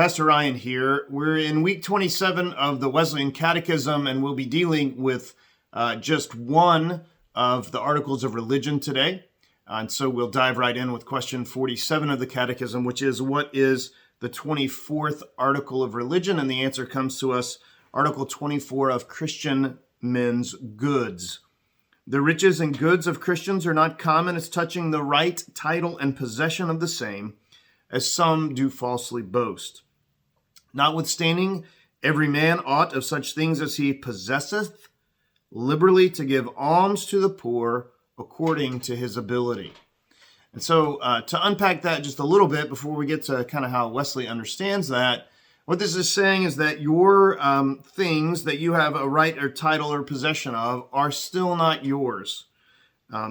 Pastor Ryan here. We're in week 27 of the Wesleyan Catechism, and we'll be dealing with just one of the articles of religion today. And so we'll dive right in with question 47 of the Catechism, which is, what is the 24th article of religion? And the answer comes to us, Article 24 of Christian men's goods. The riches and goods of Christians are not common as touching the right, title, and possession of the same, as some do falsely boast. Notwithstanding, every man ought of such things as he possesseth liberally to give alms to the poor according to his ability. And so to unpack that just a little bit before we get to kind of how Wesley understands that, what this is saying is that your things that you have a right or title or possession of are still not yours.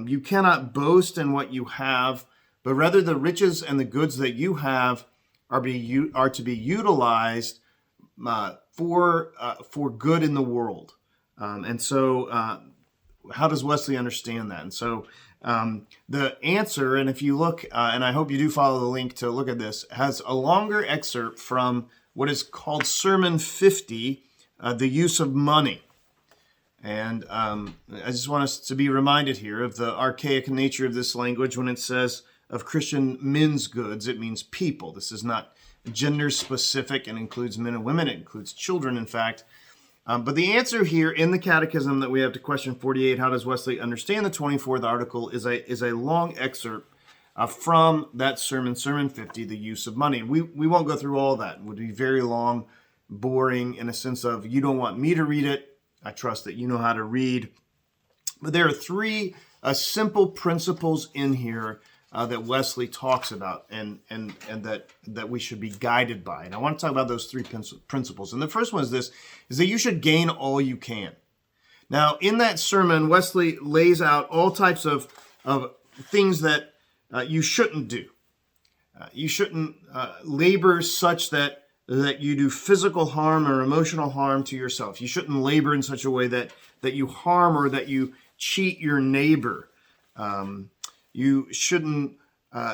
You cannot boast in what you have, but rather the riches and the goods that you have are to be utilized for good in the world. And so how does Wesley understand that? And so the answer, and if you look, and I hope you do follow the link to look at this, has a longer excerpt from what is called Sermon 50, the use of money. And I just want us to be reminded here of the archaic nature of this language. When it says of Christian men's goods, it means people. This is not gender specific and includes men and women. It includes children, in fact. But the answer here in the Catechism that we have to question 48, how does Wesley understand the 24th article, is a long excerpt from that sermon, Sermon 50, the use of money. We won't go through all that. It would be very long, boring, in a sense of you don't want me to read it. I trust that you know how to read. But there are three simple principles in here that Wesley talks about and that we should be guided by. And I want to talk about those three principles. And the first one is this, is that you should gain all you can. Now, in that sermon, Wesley lays out all types of things that you shouldn't do. You shouldn't labor such that you do physical harm or emotional harm to yourself. You shouldn't labor in such a way that you harm or that you cheat your neighbor. You shouldn't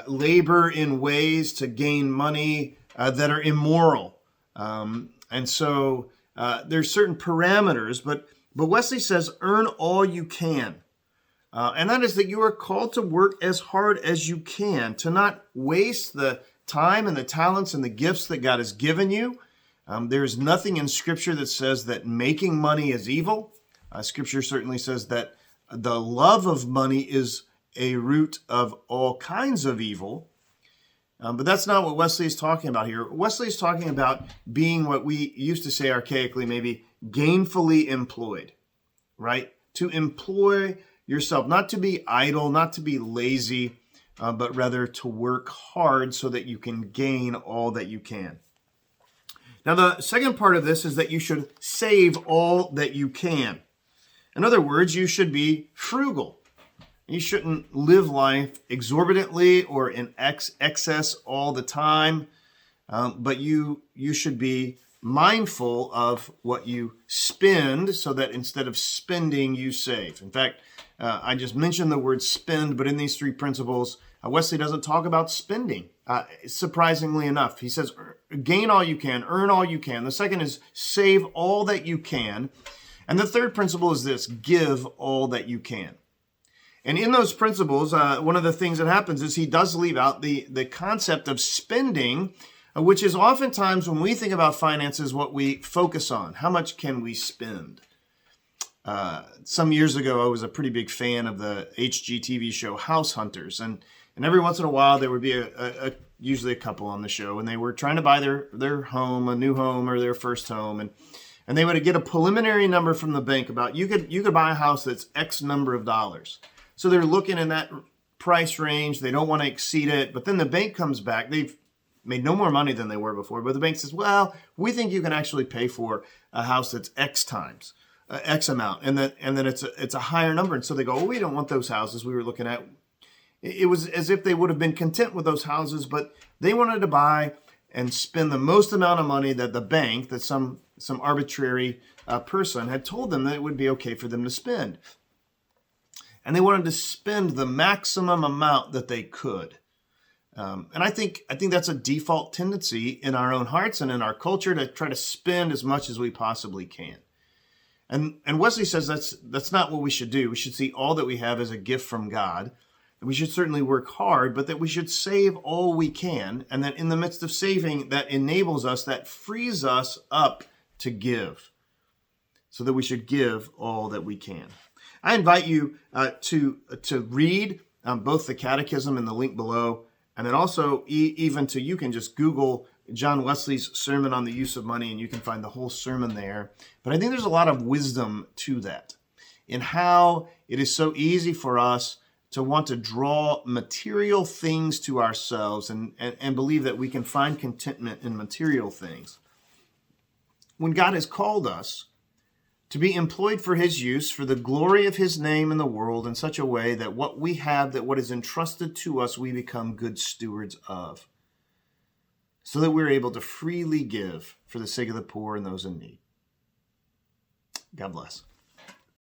labor in ways to gain money that are immoral. And so there's certain parameters, but Wesley says, earn all you can. And that is that you are called to work as hard as you can, to not waste the time and the talents and the gifts that God has given you. There's nothing in Scripture that says that making money is evil. Scripture certainly says that the love of money is a root of all kinds of evil. But that's not what Wesley is talking about here. Wesley is talking about being what we used to say archaically, maybe gainfully employed, right? To employ yourself, not to be idle, not to be lazy, but rather to work hard so that you can gain all that you can. Now, the second part of this is that you should save all that you can. In other words, you should be frugal. You shouldn't live life exorbitantly or in excess all the time, but you should be mindful of what you spend so that instead of spending, you save. In fact, I just mentioned the word spend, but in these three principles, Wesley doesn't talk about spending, surprisingly enough. He says, gain all you can, earn all you can. The second is save all that you can. And the third principle is this, give all that you can. And in those principles, one of the things that happens is he does leave out the concept of spending, which is oftentimes when we think about finances, what we focus on. How much can we spend? Some years ago, I was a pretty big fan of the HGTV show House Hunters. And every once in a while, there would be usually a couple on the show, and they were trying to buy their home, a new home or their first home. And they would get a preliminary number from the bank about you could buy a house that's X number of dollars. So they're looking in that price range. They don't want to exceed it. But then the bank comes back. They've made no more money than they were before. But the bank says, well, we think you can actually pay for a house that's X times, X amount. And then it's a higher number. And so they go, well, we don't want those houses we were looking at. It was as if they would have been content with those houses, but they wanted to buy and spend the most amount of money that the bank, that some arbitrary person had told them that it would be okay for them to spend. And they wanted to spend the maximum amount that they could. And I think that's a default tendency in our own hearts and in our culture to try to spend as much as we possibly can. And Wesley says that's not what we should do. We should see all that we have as a gift from God. And we should certainly work hard, but that we should save all we can. And that in the midst of saving, that enables us, that frees us up to give. So that we should give all that we can. I invite you to read both the Catechism and the link below. And then also you can just Google John Wesley's sermon on the use of money, and you can find the whole sermon there. But I think there's a lot of wisdom to that in how it is so easy for us to want to draw material things to ourselves and believe that we can find contentment in material things. When God has called us to be employed for his use, for the glory of his name in the world in such a way that what we have, that what is entrusted to us, we become good stewards of, so that we're able to freely give for the sake of the poor and those in need. God bless.